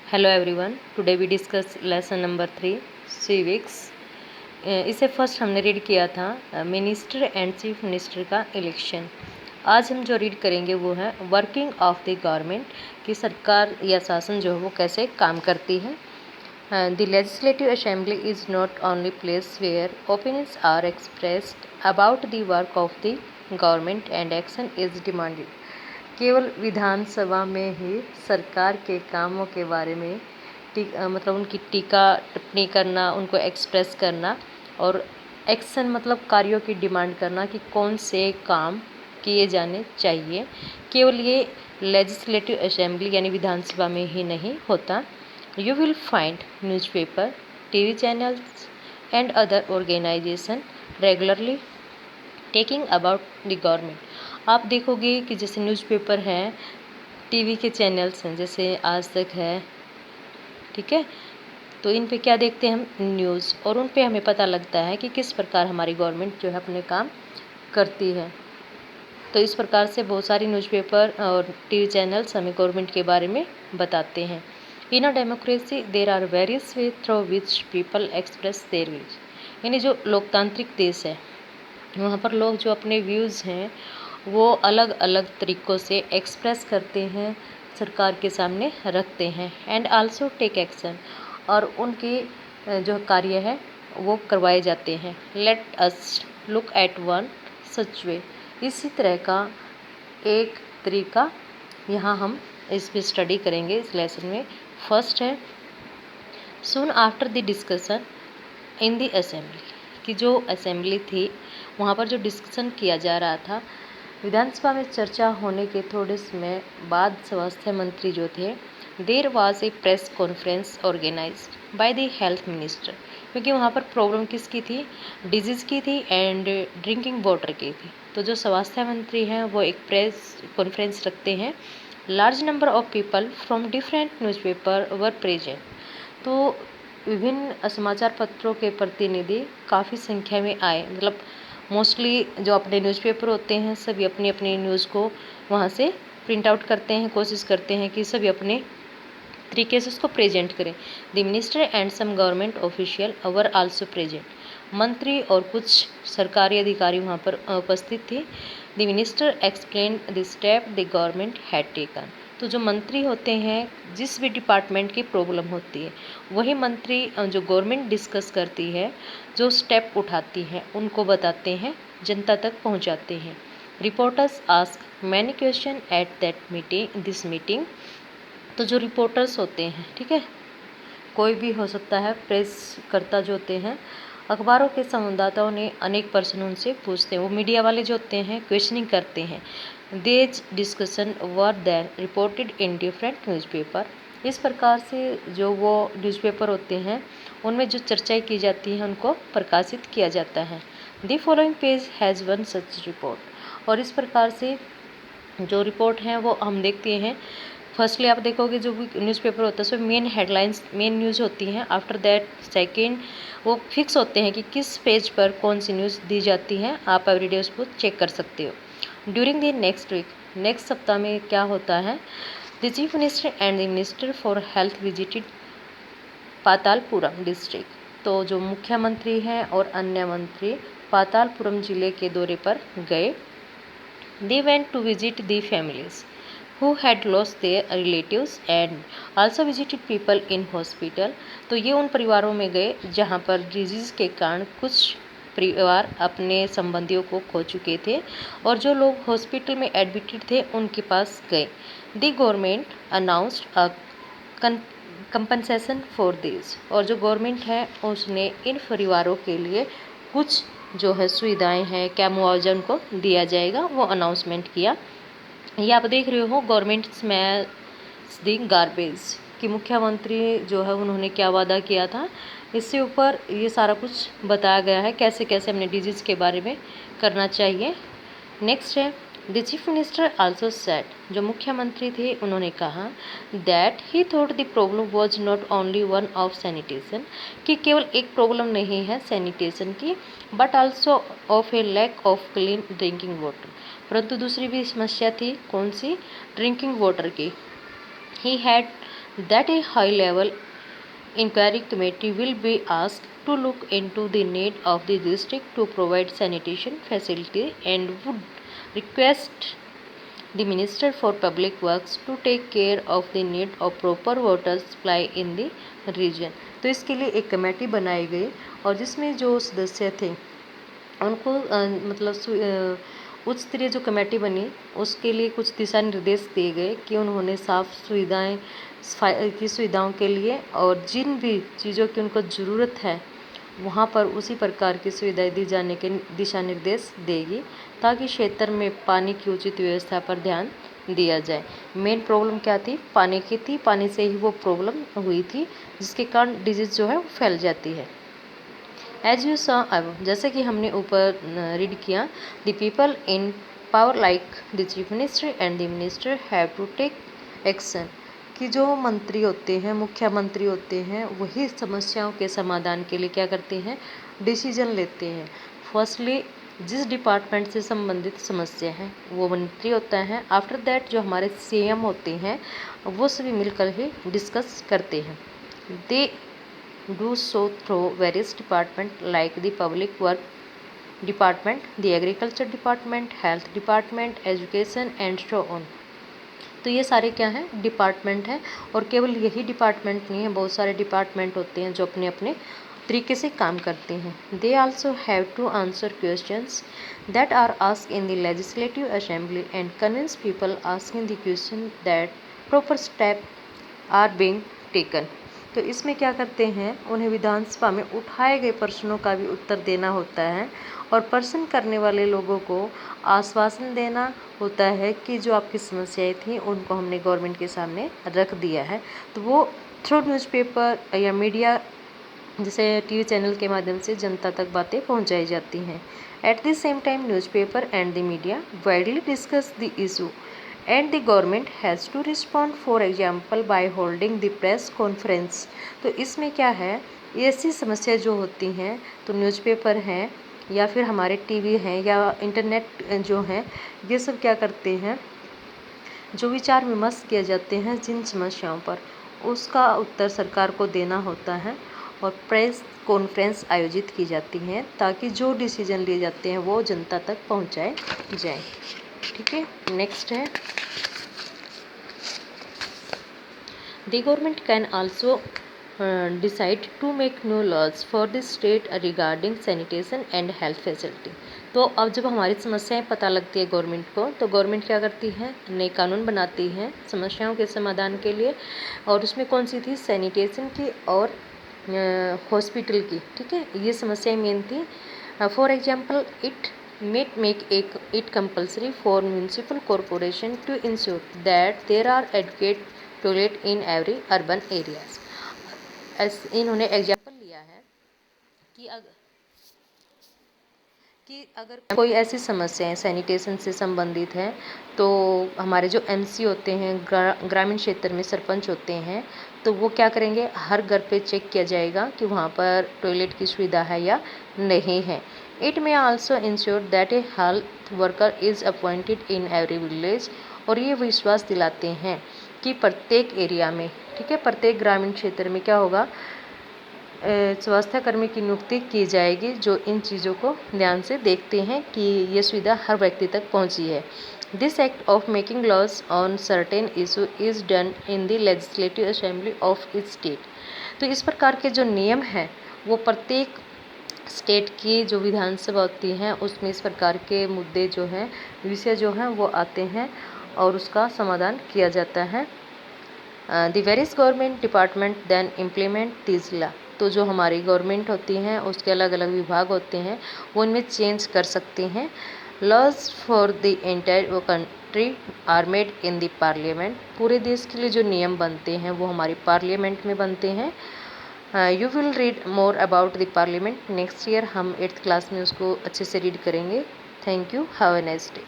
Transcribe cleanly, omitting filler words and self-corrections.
Hello everyone, today we discuss lesson number 3 civics. इसे first हमने read किया था मिनिस्टर एंड चीफ मिनिस्टर का इलेक्शन। आज हम जो रीड करेंगे वो है वर्किंग ऑफ द गवर्नमेंट, कि सरकार या शासन जो है वो कैसे काम करती है। The legislative assembly is not only place where opinions are expressed about the work of the government and action is demanded. केवल विधानसभा में ही सरकार के कामों के बारे में मतलब उनकी टीका टिप्पणी करना, उनको एक्सप्रेस करना और एक्शन मतलब कार्यों की डिमांड करना कि कौन से काम किए जाने चाहिए, केवल ये लेजिस्लेटिव असेंबली यानी विधानसभा में ही नहीं होता। You will find newspaper, TV channels and other organisation regularly talking about the government. आप देखोगे कि जैसे न्यूज़पेपर हैं, टीवी के चैनल्स हैं, जैसे आज तक है, ठीक है, तो इन पे क्या देखते हैं हम, न्यूज़, और उन पे हमें पता लगता है कि किस प्रकार हमारी गवर्नमेंट जो है अपने काम करती है। तो इस प्रकार से बहुत सारी न्यूज़पेपर और टीवी चैनल्स हमें गवर्नमेंट के बारे में बताते हैं। In a democracy there are various way through which people express their views, यानी जो लोकतांत्रिक देश है वहाँ पर लोग जो अपने व्यूज़ हैं वो अलग अलग तरीक़ों से एक्सप्रेस करते हैं, सरकार के सामने रखते हैं, एंड आल्सो टेक एक्शन, और उनके जो कार्य है वो करवाए जाते हैं। Let us look at one such way, इसी तरह का एक तरीका यहाँ हम इस पर स्टडी करेंगे इस लेसन में। फर्स्ट है soon after the discussion in the assembly, कि जो असेंबली थी वहाँ पर जो डिस्कशन किया जा रहा था, विधानसभा में चर्चा होने के थोड़े समय बाद स्वास्थ्य मंत्री जो थे, there was a press conference organised by the health minister, क्योंकि वहाँ पर प्रॉब्लम किसकी थी, डिजीज़ की थी एंड ड्रिंकिंग वाटर की थी। तो जो स्वास्थ्य मंत्री हैं वो एक प्रेस कॉन्फ्रेंस रखते हैं। Large number of people from different newspaper were present, तो विभिन्न समाचार पत्रों के प्रतिनिधि काफ़ी संख्या में आए, मतलब मोस्टली जो अपने न्यूज़पेपर होते हैं सभी अपनी अपनी न्यूज़ को वहाँ से प्रिंट आउट करते हैं, कोशिश करते हैं कि सभी अपने तरीके से उसको प्रेजेंट करें। The minister and some government official were also present, मंत्री और कुछ सरकारी अधिकारी वहाँ पर उपस्थित थे। The minister explain the step the government had taken, तो जो मंत्री होते हैं जिस भी डिपार्टमेंट की प्रॉब्लम होती है वही मंत्री जो गवर्नमेंट डिस्कस करती है, जो स्टेप उठाती है उनको बताते हैं, जनता तक पहुंचाते हैं। Reporters ask many question at that meeting this meeting, तो जो रिपोर्टर्स होते हैं, ठीक है, कोई भी हो सकता है, प्रेस कर्ता जो होते हैं, अखबारों के संवाददाताओं ने अनेक प्रश्न उनसे पूछते हैं, वो मीडिया वाले जो होते हैं क्वेश्चनिंग करते हैं। These discussion were then reported in different newspaper, इस प्रकार से जो वो न्यूज़पेपर होते हैं उनमें जो चर्चाएं की जाती हैं उनको प्रकाशित किया जाता है। The following page has one such report, और इस प्रकार से जो रिपोर्ट हैं वो हम देखते हैं। फर्स्टली आप देखोगे जो भी न्यूज़पेपर होता है उसमें मेन हेडलाइंस, मेन न्यूज़ होती हैं। आफ्टर दैट सेकेंड वो फिक्स होते हैं कि किस पेज पर कौन सी न्यूज़ दी जाती है, आप एवरीडे उसको चेक कर सकते हो। During the next week, next सप्ताह में क्या होता है, the chief minister and the minister for health visited Patalpuram district, तो जो मुख्यमंत्री हैं और अन्य मंत्री पातालपुरम जिले के दौरे पर गए। They went to visit the families who had lost their relatives and also visited people in hospital, तो ये उन परिवारों में गए जहाँ पर डिजीज़ के कारण कुछ परिवार अपने संबंधियों को खो चुके थे, और जो लोग हॉस्पिटल में एडमिटेड थे उनके पास गए। The government announced a compensation for this, और जो गवर्नमेंट है उसने इन परिवारों के लिए कुछ जो है सुविधाएं हैं, क्या मुआवजा उनको दिया जाएगा, वो अनाउंसमेंट किया। ये आप देख रहे हो गवर्नमेंट स्मेल्स द गार्बेज, कि मुख्यमंत्री जो है उन्होंने क्या वादा किया था, इससे ऊपर ये सारा कुछ बताया गया है कैसे कैसे हमने डिजीज़ के बारे में करना चाहिए। नेक्स्ट है the chief minister also said, जो मुख्यमंत्री थे उन्होंने कहा that he thought the problem was not only one of sanitation, कि केवल एक प्रॉब्लम नहीं है सैनिटेशन की, but also of a lack of clean drinking water, परंतु दूसरी भी समस्या थी, कौन सी, ड्रिंकिंग वाटर की। He had that a high-level inquiry committee will be asked to look into the need of the district to provide sanitation facility and would request the Minister for Public Works to take care of the need of proper water supply in the region। तो इसके लिए एक committee बनाई गई और जिसमें जो सदस्य थे उनको उच्च स्तरीय जो कमेटी बनी उसके लिए कुछ दिशा निर्देश दिए गए कि उन्होंने साफ सुविधाएं की सुविधाओं के लिए और जिन भी चीज़ों की उनको ज़रूरत है वहाँ पर उसी प्रकार की सुविधाएं दी जाने के दिशा निर्देश देगी ताकि क्षेत्र में पानी की उचित व्यवस्था पर ध्यान दिया जाए। मेन प्रॉब्लम क्या थी? पानी की थी, पानी से ही वो प्रॉब्लम हुई थी जिसके कारण डिजीज़ जो है वो फैल जाती है। एज यू सॉ अब जैसे कि हमने ऊपर रीड किया, the people in power like the chief minister and the minister have to take action, कि जो मंत्री होते हैं, मुख्यमंत्री होते हैं, वही समस्याओं के समाधान के लिए क्या करते हैं? डिसीजन लेते हैं। फर्स्टली जिस डिपार्टमेंट से संबंधित समस्या है वो मंत्री होता है। आफ्टर दैट जो हमारे सीएम होते हैं वो सभी मिलकर ही डिस्कस करते हैं। दे do so through various departments like the public work department, the agriculture department, health department, education and so on। तो ये सारे क्या हैं? डिपार्टमेंट हैं। और केवल यही डिपार्टमेंट नहीं है, बहुत सारे डिपार्टमेंट होते हैं जो अपने अपने तरीके से काम करते हैं। They also have to answer questions that are asked in the legislative assembly and convince people asking the question that proper step are being taken. तो इसमें क्या करते हैं? उन्हें विधानसभा में उठाए गए प्रश्नों का भी उत्तर देना होता है और प्रश्न करने वाले लोगों को आश्वासन देना होता है कि जो आपकी समस्याएं थी उनको हमने गवर्नमेंट के सामने रख दिया है। तो वो थ्रू न्यूज़पेपर या मीडिया जैसे टीवी चैनल के माध्यम से जनता तक बातें पहुंचाई जाती हैं। At the same time newspaper and the media widely discuss the issue and the government has to respond, for example by holding the press conference। तो इसमें क्या है? ऐसी समस्या जो होती हैं तो न्यूज़पेपर हैं या फिर हमारे टीवी हैं या इंटरनेट जो हैं, ये सब क्या करते हैं? जो विचार विमर्श किए जाते हैं जिन समस्याओं पर, उसका उत्तर सरकार को देना होता है और प्रेस कॉन्फ्रेंस आयोजित की जाती हैं ताकि जो डिसीजन लिए जाते हैं वो जनता तक पहुंचाए जाएं। ठीक है, नेक्स्ट है, the government can also decide to make new laws for the state regarding sanitation and health facility. तो अब जब हमारी समस्याएं पता लगती है गवर्नमेंट को, तो गवर्नमेंट क्या करती है? नए कानून बनाती है समस्याओं के समाधान के लिए। और उसमें कौन सी थी? सैनिटेशन की और हॉस्पिटल की। ठीक है, ये समस्याएं मेन थी। For example it make it compulsory for municipal corporation to ensure that there are adequate toilet in every urban areas। इन्होंने एग्जाम्पल लिया है कि अगर कोई ऐसी समस्याएं सैनिटेशन से संबंधित है तो हमारे जो एमसी होते हैं, ग्रामीण क्षेत्र में सरपंच होते हैं, तो वो क्या करेंगे? हर घर पे चेक किया जाएगा कि वहाँ पर टॉयलेट की सुविधा है या नहीं है। It may also ensure that A health worker is appointed in every village. और ये विश्वास दिलाते हैं कि प्रत्येक एरिया में, ठीक है, प्रत्येक ग्रामीण क्षेत्र में क्या होगा? स्वास्थ्य कर्मी की नियुक्ति की जाएगी जो इन चीज़ों को ध्यान से देखते हैं कि ये सुविधा हर व्यक्ति तक पहुंची है। This act of making laws on certain issue is done in the legislative assembly of each state. तो इस प्रकार के जो नियम हैं वो प्रत्येक स्टेट की जो विधानसभा होती हैं उसमें इस प्रकार के मुद्दे जो हैं, विषय जो हैं वो आते हैं और उसका समाधान किया जाता है। The various government department then implement this law. तो जो हमारी गवर्नमेंट होती हैं उसके अलग अलग विभाग होते हैं, वो इनमें चेंज कर सकते हैं। Laws for the entire country are made in the parliament. पूरे देश के लिए जो नियम बनते हैं वो हमारी पार्लियामेंट में बनते हैं। You will read more about the parliament next year. हम 8th क्लास में उसको अच्छे से रीड करेंगे। Thank you, have a nice day.